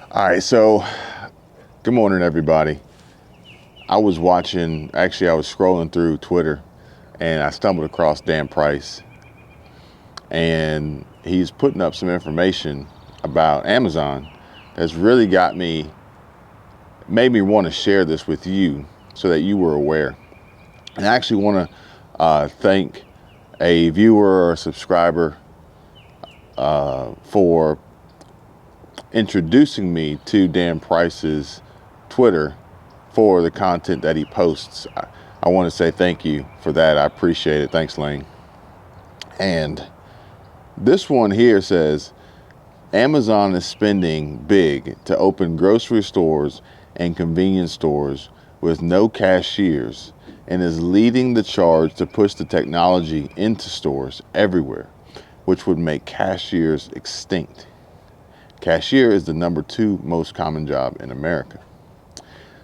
All right, so good morning, everybody. I was scrolling through Twitter and I stumbled across Dan Price, and he's putting up some information about Amazon that's really made me want to share this with you so that you were aware. And I actually want to thank a viewer or a subscriber for introducing me to Dan Price's Twitter for the content that he posts. I want to say thank you for that. I appreciate it. Thanks, Lane. And this one here says, Amazon is spending big to open grocery stores and convenience stores with no cashiers and is leading the charge to push the technology into stores everywhere, which would make cashiers extinct. Cashier is the number 2 most common job in America.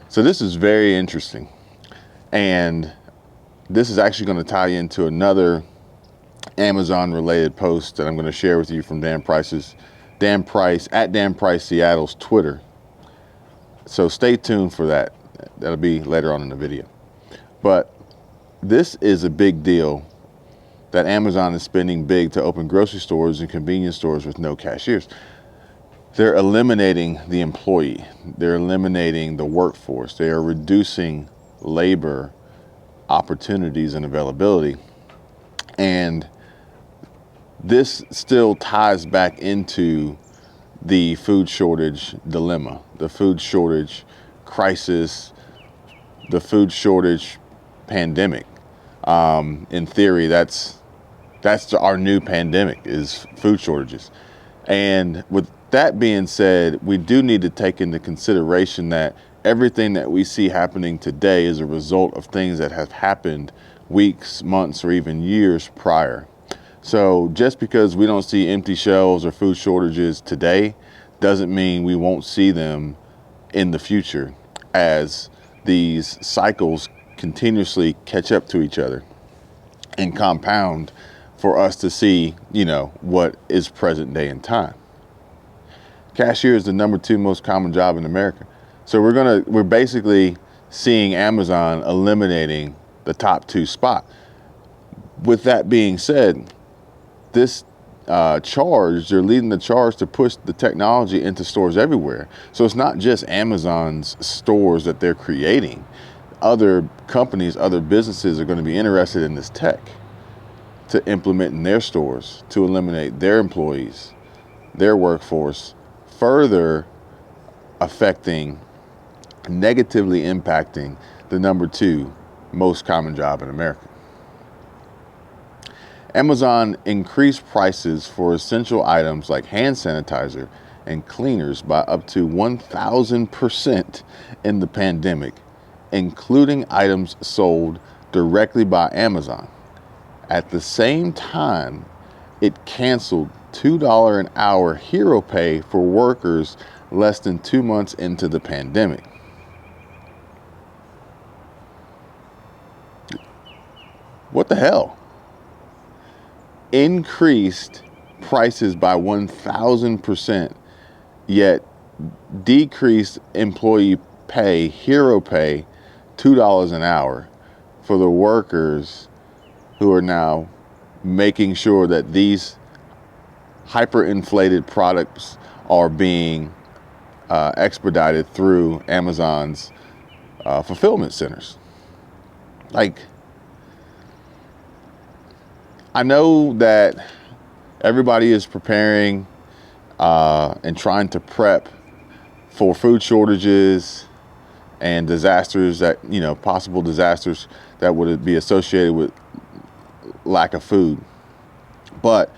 So this is very interesting. And this is actually going to tie into another Amazon related post that I'm going to share with you from Dan Price Seattle's Twitter. So stay tuned for that. That'll be later on in the video. But this is a big deal that Amazon is spending big to open grocery stores and convenience stores with no cashiers. They're eliminating the employee. They're eliminating the workforce. They are reducing labor opportunities and availability. And this still ties back into the food shortage dilemma, the food shortage crisis, the food shortage pandemic. In theory, that's our new pandemic, is food shortages. And with that being said, we do need to take into consideration that everything that we see happening today is a result of things that have happened weeks, months, or even years prior. So just because we don't see empty shelves or food shortages today doesn't mean we won't see them in the future as these cycles continuously catch up to each other and compound for us to see, what is present day in time. Cashier is the number 2 most common job in America. So we're basically seeing Amazon eliminating the top 2 spot. With that being said, this they're leading the charge to push the technology into stores everywhere. So it's not just Amazon's stores that they're creating. Other companies, other businesses are going to be interested in this tech to implement in their stores, to eliminate their employees, their workforce, further negatively impacting the number 2 most common job in America. Amazon increased prices for essential items like hand sanitizer and cleaners by up to 1,000% in the pandemic, including items sold directly by Amazon. At the same time, it canceled $2 an hour hero pay for workers less than 2 months into the pandemic. What the hell? Increased prices by 1,000%, yet decreased employee pay, hero pay, $2 an hour for the workers who are now making sure that these hyperinflated products are being expedited through Amazon's fulfillment centers. I know that everybody is preparing and trying to prep for food shortages and disasters possible disasters that would be associated with lack of food. But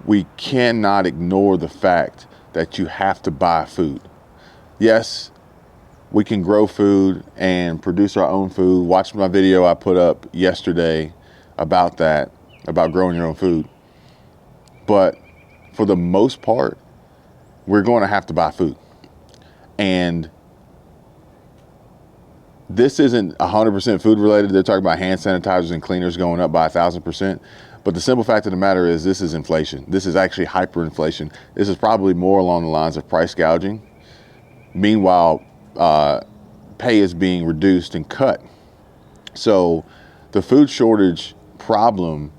we cannot ignore the fact that you have to buy food. Yes, we can grow food and produce our own food. Watch my video I put up yesterday about that, about growing your own food. But for the most part, we're going to have to buy food. And this isn't 100% food related. They're talking about hand sanitizers and cleaners going up by 1,000%. But the simple fact of the matter is this is inflation. This is actually hyperinflation. This is probably more along the lines of price gouging. Meanwhile, pay is being reduced and cut. So the food shortage problem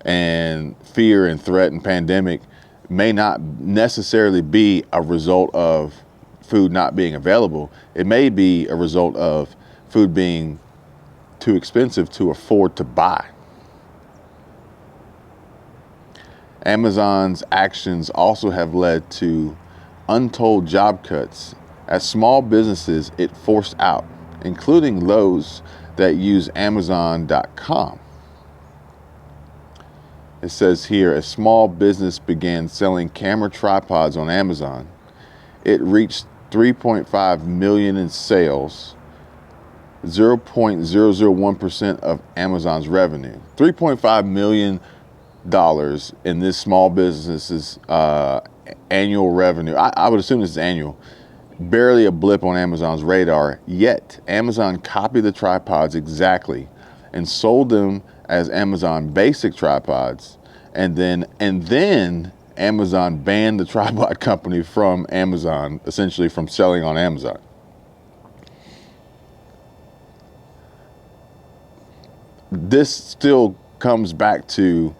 and fear and threat and pandemic may not necessarily be a result of food not being available. It may be a result of food being too expensive to afford to buy. Amazon's actions also have led to untold job cuts as small businesses it forced out, including those that use Amazon.com. It says here, a small business began selling camera tripods on Amazon. It reached 3.5 million in sales, 0.001% of Amazon's revenue. $3.5 million in this small business's annual revenue. I would assume this is annual. Barely a blip on Amazon's radar, yet Amazon copied the tripods exactly and sold them as Amazon basic tripods, and then Amazon banned the tripod company from Amazon, essentially from selling on Amazon. This still comes back to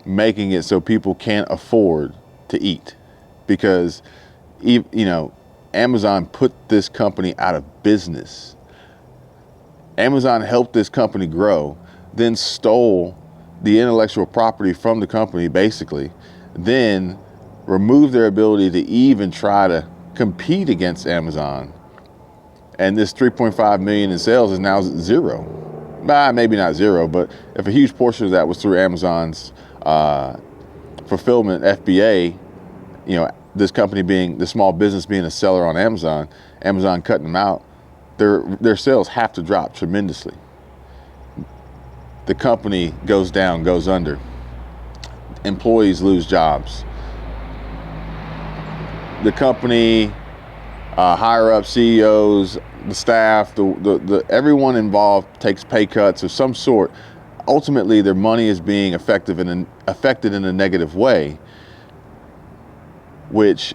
making it so people can't afford to eat, because Amazon put this company out of business. Amazon helped this company grow, then stole the intellectual property from the company, basically, then removed their ability to even try to compete against Amazon. And this 3.5 million in sales is now zero. Maybe not zero, but if a huge portion of that was through Amazon's fulfillment, FBA, this company being the small business being a seller on Amazon, Amazon cutting them out, their sales have to drop tremendously. The company goes down, goes under. Employees lose jobs. The company, higher up CEOs, the staff, the everyone involved takes pay cuts of some sort. Ultimately, their money is being affected in a negative way, which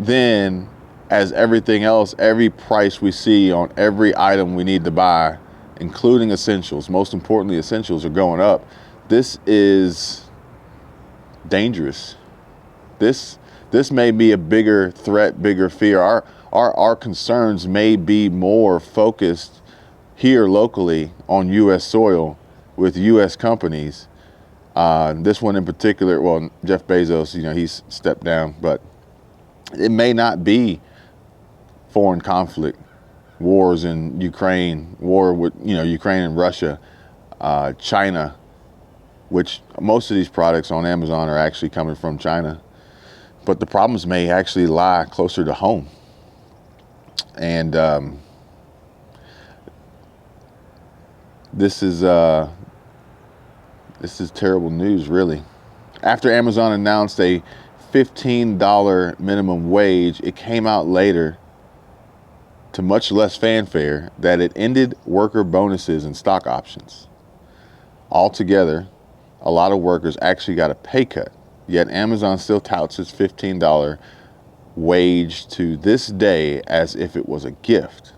then, as everything else, every price we see on every item we need to buy, including essentials, most importantly essentials, are going up. This is dangerous. This may be a bigger threat, bigger fear. Our concerns may be more focused here locally on U.S. soil with U.S. companies. This one in particular, well, Jeff Bezos, he's stepped down, but it may not be foreign conflict, wars in Ukraine, war with Ukraine and Russia, China, which most of these products on Amazon are actually coming from China. But the problems may actually lie closer to home. And this is terrible news, really. After Amazon announced a $15 minimum wage, it came out later, to much less fanfare, that it ended worker bonuses and stock options. Altogether, a lot of workers actually got a pay cut, yet Amazon still touts its $15 wage to this day as if it was a gift.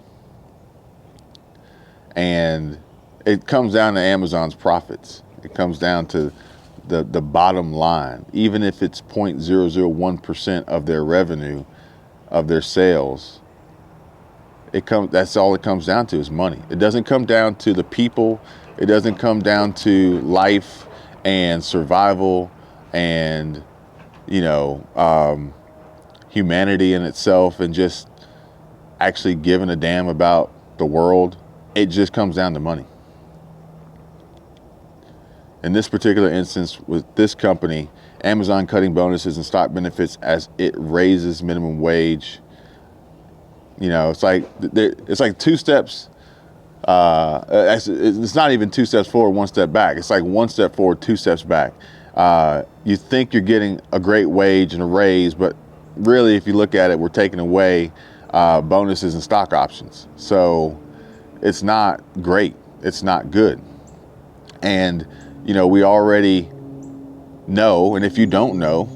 And it comes down to Amazon's profits. It comes down to the bottom line. Even if it's 0.001% of their revenue, of their sales, that's all it comes down to, is money. It doesn't come down to the people. It doesn't come down to life and survival and humanity in itself and just actually giving a damn about the world. It just comes down to money. In this particular instance with this company, Amazon cutting bonuses and stock benefits as it raises minimum wage. It's like two steps. It's not even two steps forward, one step back. It's like one step forward, two steps back. You think you're getting a great wage and a raise, but really, if you look at it, we're taking away bonuses and stock options. So it's not great. It's not good. And we already know, and if you don't know,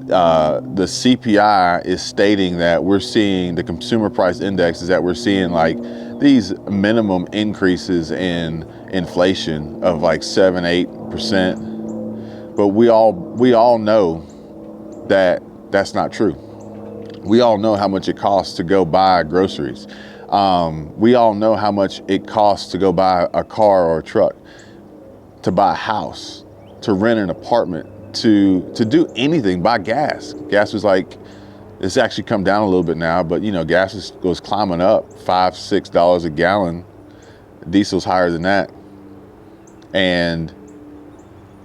the CPI is stating that we're seeing, the consumer price index is that we're seeing like these minimum increases in inflation of like 7-8%. But we all know that that's not true. We all know how much it costs to go buy groceries. We all know how much it costs to go buy a car or a truck, to buy a house, to rent an apartment, to do anything, buy gas. Gas was like, it's actually come down a little bit now, but you know, gas goes climbing up $5-6 a gallon. Diesel's higher than that. And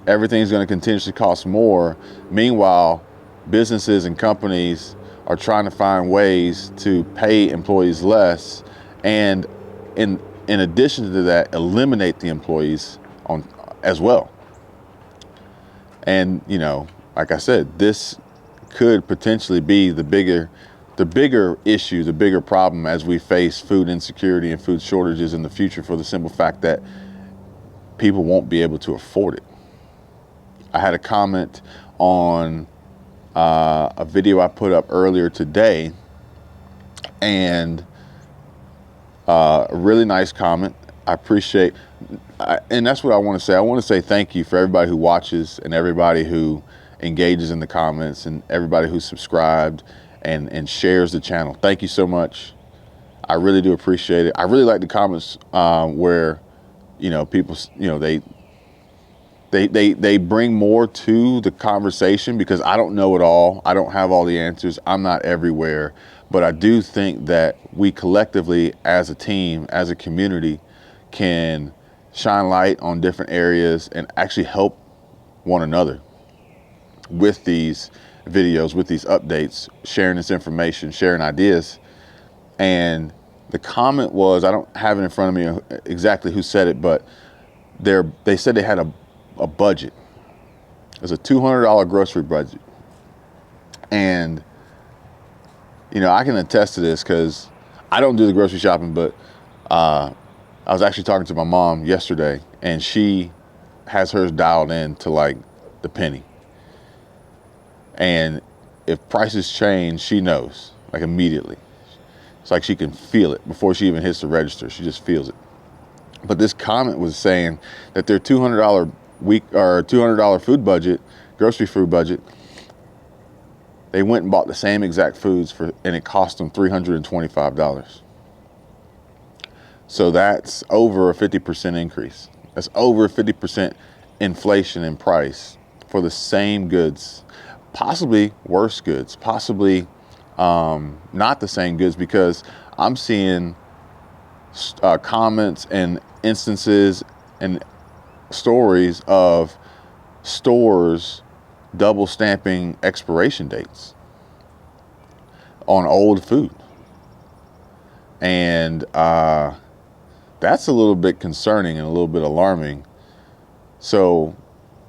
everything's going to continuously cost more. Meanwhile, businesses and companies are trying to find ways to pay employees less, and in addition to that, eliminate the employees on as well. And you know, like I said, this could potentially be the bigger issue, the bigger problem as we face food insecurity and food shortages in the future, for the simple fact that people won't be able to afford it. I had a comment on a video I put up earlier today, and a really nice comment. I appreciate, and that's what I want to say. I want to say thank you for everybody who watches and everybody who engages in the comments and everybody who subscribed and shares the channel. Thank you so much. I really do appreciate it. I really like the comments where, you know, people, you know, they bring more to the conversation, because I don't know it all. I don't have all the answers. I'm not everywhere. But I do think that we collectively, as a team, as a community, can shine light on different areas and actually help one another with these videos, with these updates, sharing this information, sharing ideas. And the comment was, I don't have it in front of me exactly who said it, but they said they had a budget. It was a $200 grocery budget. And, you know, I can attest to this because I don't do the grocery shopping, but I was actually talking to my mom yesterday, and she has hers dialed in to like the penny. And if prices change, she knows, like immediately. It's like she can feel it before she even hits the register. She just feels it. But this comment was saying that their $200 week or $200 food budget, grocery food budget, they went and bought the same exact foods and it cost them $325. So that's over a 50% increase. That's over a 50% inflation in price for the same goods, possibly worse goods, possibly not the same goods, because I'm seeing comments and instances and stories of stores double stamping expiration dates on old food. And that's a little bit concerning and a little bit alarming. So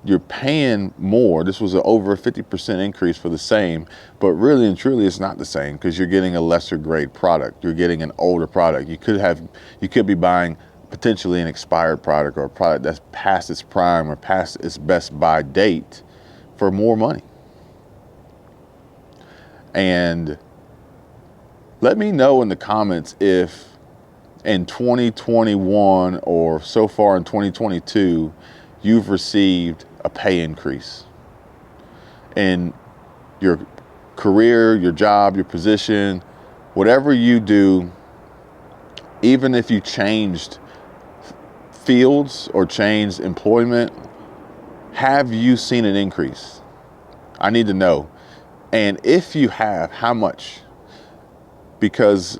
you're paying more. This was over a 50% increase for the same, but really and truly it's not the same, because you're getting a lesser grade product. You're getting an older product. You could be buying potentially an expired product, or a product that's past its prime or past its best buy date, for more money. And let me know in the comments if in 2021 or so far in 2022, you've received a pay increase in your career, your job, your position, whatever you do. Even if you changed fields or changed employment, have you seen an increase? I need to know. And if you have, how much? Because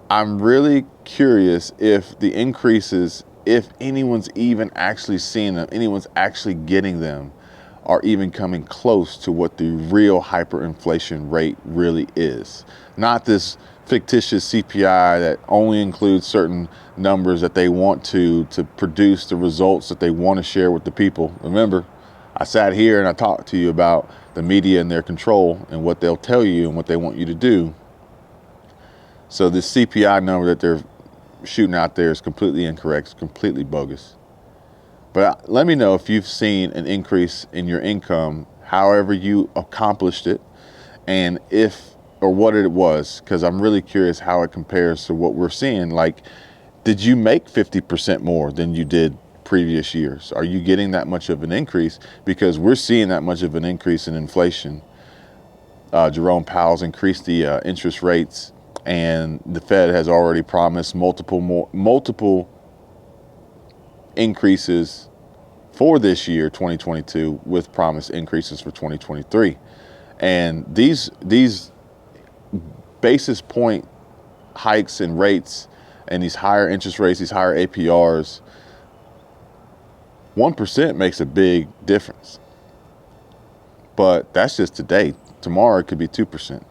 I'm really curious if the increases, if anyone's even actually seeing them, anyone's actually getting them, are even coming close to what the real hyperinflation rate really is. Not this fictitious CPI that only includes certain numbers that they want to produce the results that they want to share with the people. Remember, I sat here and I talked to you about the media and their control and what they'll tell you and what they want you to do. So this CPI number that they're shooting out there is completely incorrect, it's completely bogus. But let me know if you've seen an increase in your income, however you accomplished it, and if, or what it was, because I'm really curious how it compares to what we're seeing. Like, did you make 50% more than you did previous years? Are you getting that much of an increase? Because we're seeing that much of an increase in inflation. Jerome Powell's increased the interest rates, and the Fed has already promised multiple increases for this year, 2022, with promised increases for 2023. And these basis point hikes in rates and these higher interest rates, these higher APRs, 1% makes a big difference. But that's just today. Tomorrow it could be 2%,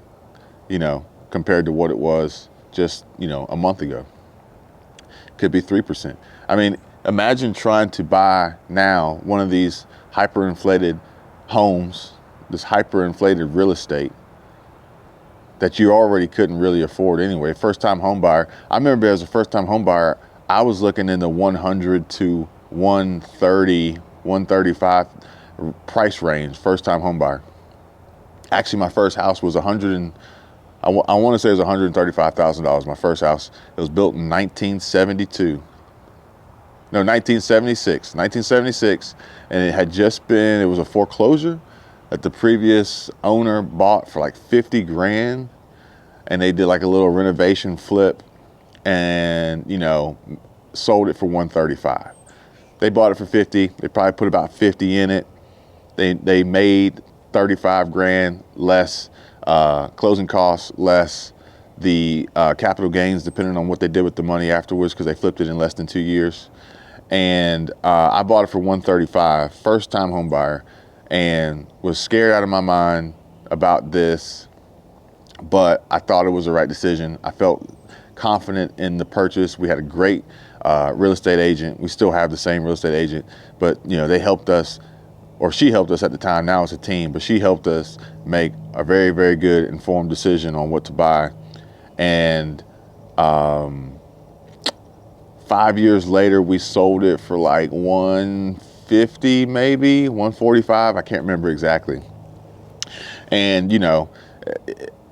compared to what it was just, a month ago. Could be 3%. I mean, imagine trying to buy now one of these hyperinflated homes, this hyperinflated real estate that you already couldn't really afford anyway. First-time home buyer. I remember as a first-time home buyer, I was looking in the 100 to 130, 135 price range, first-time home buyer. Actually, my first house was I want to say it was $135,000. My first house. It was built in 1976, and it had just been, it was a foreclosure that the previous owner bought for like 50 grand, and they did like a little renovation flip and, sold it for 135. They bought it for 50. They probably put about 50 in it. They made 35 grand less closing costs, less the capital gains, depending on what they did with the money afterwards, because they flipped it in less than 2 years. And I bought it for 135, first time home buyer, and was scared out of my mind about this, but I thought it was the right decision. I felt confident in the purchase. We had a great real estate agent. We still have the same real estate agent, but they helped us, or she helped us at the time. Now it's a team, but she helped us make a very, very good informed decision on what to buy. And 5 years later, we sold it for like 150, maybe 145. I can't remember exactly. And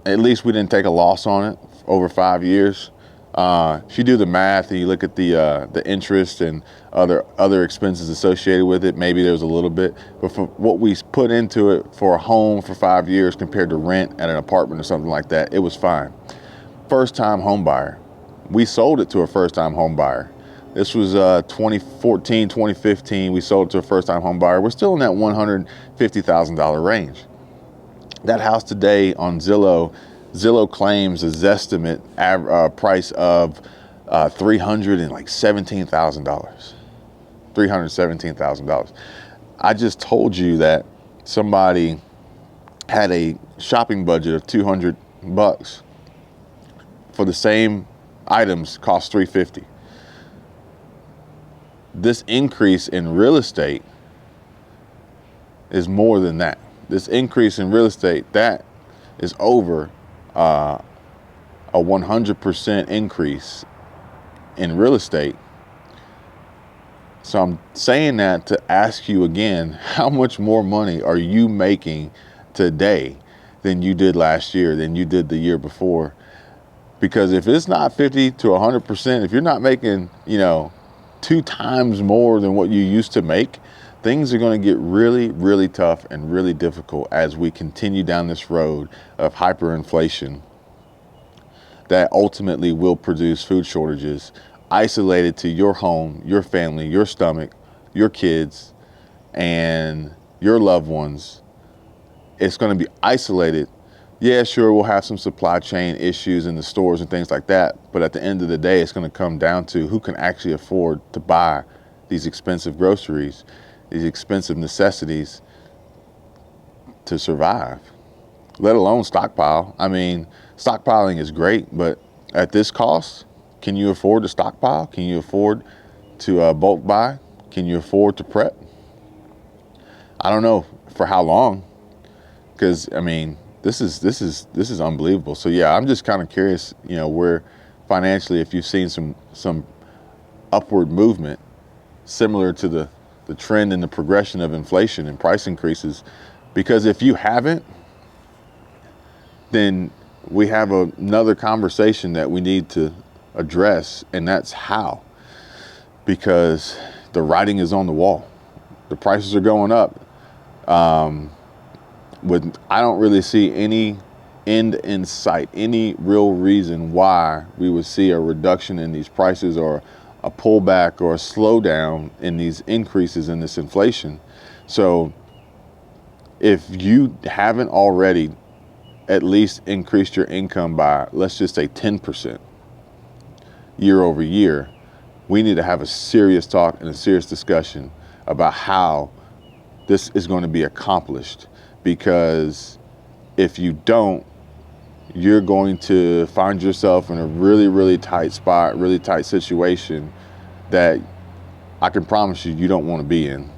at least we didn't take a loss on it over 5 years. If you do the math and you look at the interest and other expenses associated with it, maybe there's a little bit. But for what we put into it for a home for 5 years compared to rent at an apartment or something like that, it was fine. First-time home buyer. We sold it to a first-time home buyer. This was 2014, 2015. We sold it to a first-time home buyer. We're still in that $150,000 range. That house today on Zillow claims a Zestimate price of $317,000. $317,000. I just told you that somebody had a shopping budget of $200 for the same items, cost $350. This increase in real estate is more than that. This increase in real estate, that is over a 100% increase in real estate. So I'm saying that to ask you again, how much more money are you making today than you did last year, than you did the year before? Because if it's not 50 to 100%, if you're not making, 2 times more than what you used to make, things are going to get really, really tough and really difficult as we continue down this road of hyperinflation that ultimately will produce food shortages isolated to your home, your family, your stomach, your kids, and your loved ones. It's going to be isolated. Yeah, sure, we'll have some supply chain issues in the stores and things like that, but at the end of the day, it's going to come down to who can actually afford to buy these expensive groceries, these expensive necessities to survive, let alone stockpile. I mean, stockpiling is great, but at this cost, can you afford to stockpile? Can you afford to bulk buy? Can you afford to prep? I don't know for how long, because I mean, this is unbelievable. So yeah, I'm just kind of curious, where financially, if you've seen some upward movement similar to the trend and the progression of inflation and price increases, because if you haven't, then we have another conversation that we need to address, and that's how. Because the writing is on the wall. The prices are going up. I don't really see any end in sight, any real reason why we would see a reduction in these prices or a pullback or a slowdown in these increases in this inflation. So if you haven't already at least increased your income by, let's just say 10% year over year, we need to have a serious talk and a serious discussion about how this is going to be accomplished. Because if you don't, you're going to find yourself in a really, really tight spot, really tight situation that I can promise you don't want to be in.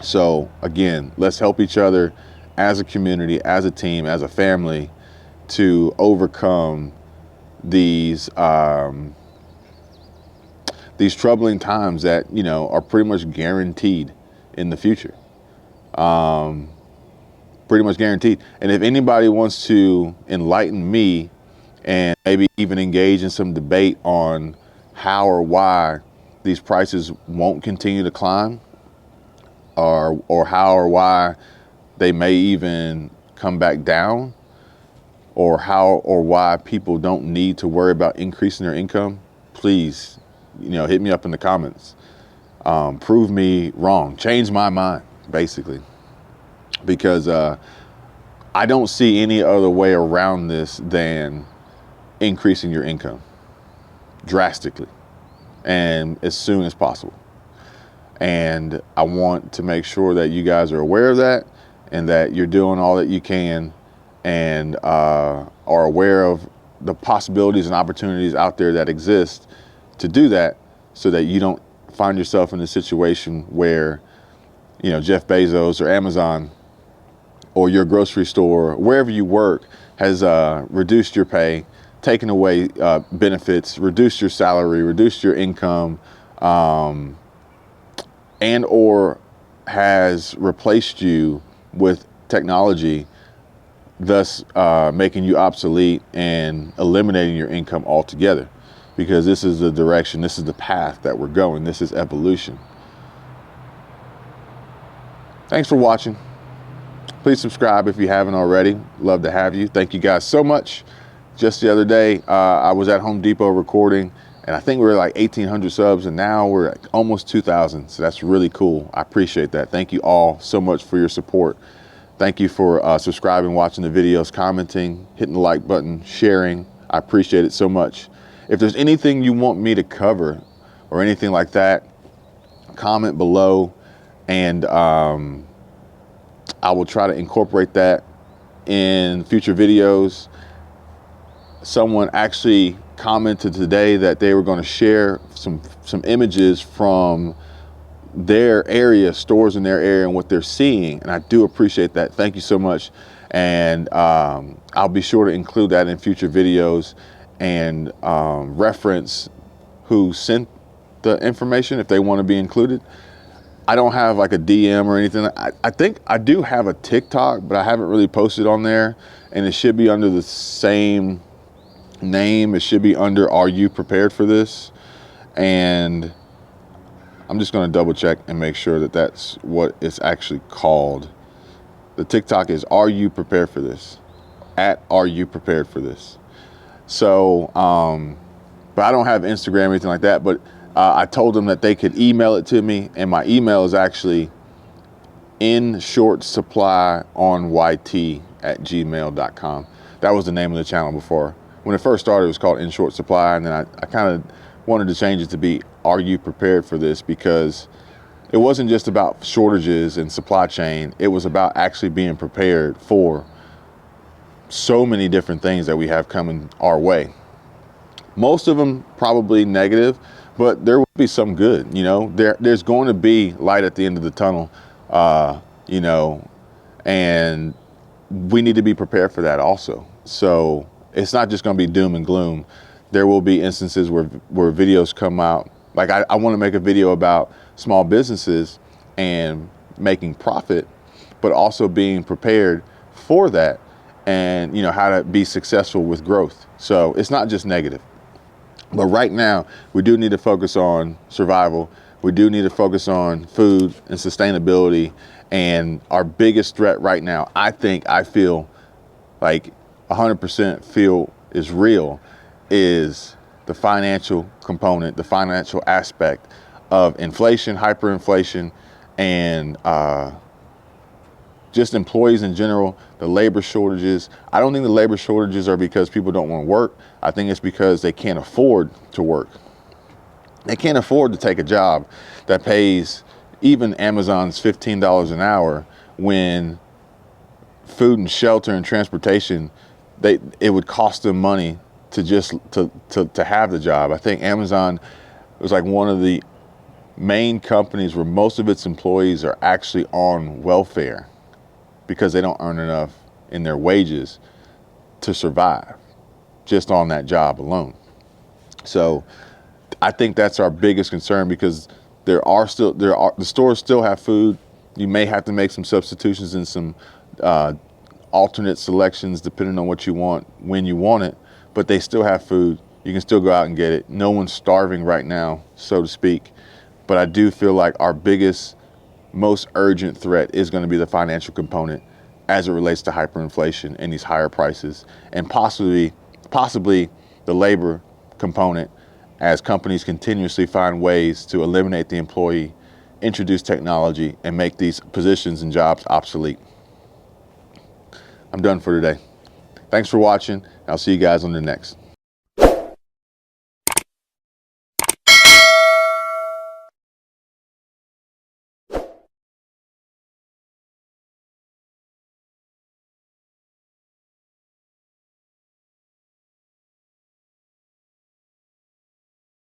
So again, let's help each other as a community, as a team, as a family to overcome these troubling times that, are pretty much guaranteed in the future. Pretty much guaranteed. And if anybody wants to enlighten me and maybe even engage in some debate on how or why these prices won't continue to climb, or how or why they may even come back down, or how or why people don't need to worry about increasing their income, please, hit me up in the comments. Prove me wrong. Change my mind, basically. Because I don't see any other way around this than increasing your income drastically and as soon as possible. And I want to make sure that you guys are aware of that and that you're doing all that you can and are aware of the possibilities and opportunities out there that exist to do that, so that you don't find yourself in a situation where, Jeff Bezos or Amazon or your grocery store, wherever you work, has reduced your pay, taken away benefits, reduced your salary, reduced your income, and or has replaced you with technology, thus making you obsolete and eliminating your income altogether. Because this is the direction, this is the path that we're going. This is evolution. Thanks for watching. Please subscribe if you haven't already. Love to have you. Thank you guys so much. Just the other day, I was at Home Depot recording, and I think we were like 1,800 subs, and now we're at almost 2,000. So that's really cool. I appreciate that. Thank you all so much for your support. Thank you for subscribing, watching the videos, commenting, hitting the like button, sharing. I appreciate it so much. If there's anything you want me to cover or anything like that, comment below, and I will try to incorporate that in future videos. Someone actually commented today that they were going to share some images from their area, stores in their area, and what they're seeing. And I do appreciate that. Thank you so much. And I'll be sure to include that in future videos and reference who sent the information if they want to be included. I don't have like a DM or anything. I think I do have a TikTok, but I haven't really posted on there, and it should be under the same name. It should be under Are You Prepared for This? And I'm just going to double check and make sure that that's what it's actually called. The TikTok is Are You Prepared for This? At Are You Prepared for This? So, but I don't have Instagram or anything like that, but I told them that they could email it to me, and my email is actually inshortsupplyonyt@gmail.com. That was the name of the channel before. When it first started, it was called In Short Supply, and then I kind of wanted to change it to be Are You Prepared for This? Because it wasn't just about shortages and supply chain. It was about actually being prepared for so many different things that we have coming our way. Most of them probably negative, but there will be some good. There's going to be light at the end of the tunnel, and we need to be prepared for that also. So it's not just going to be doom and gloom. There will be instances where videos come out. Like I want to make a video about small businesses and making profit, but also being prepared for that and how to be successful with growth. So it's not just negative. But right now, we do need to focus on survival. We do need to focus on food and sustainability. And our biggest threat right now, I feel like 100% feel is real, is the financial component, the financial aspect of inflation, hyperinflation, and just employees in general, the labor shortages. I don't think the labor shortages are because people don't want to work. I think it's because they can't afford to work. They can't afford to take a job that pays even Amazon's $15 an hour, when food and shelter and transportation, it would cost them money to just to have the job. I think Amazon was like one of the main companies where most of its employees are actually on welfare, because they don't earn enough in their wages to survive just on that job alone. So I think that's our biggest concern, because the stores still have food. You may have to make some substitutions and some alternate selections depending on what you want, when you want it, but they still have food. You can still go out and get it. No one's starving right now, so to speak. But I do feel like our biggest, most urgent threat is going to be the financial component as it relates to hyperinflation and these higher prices, and possibly the labor component, as companies continuously find ways to eliminate the employee, introduce technology, and make these positions and jobs obsolete. I'm done for today. Thanks for watching. I'll see you guys on the next.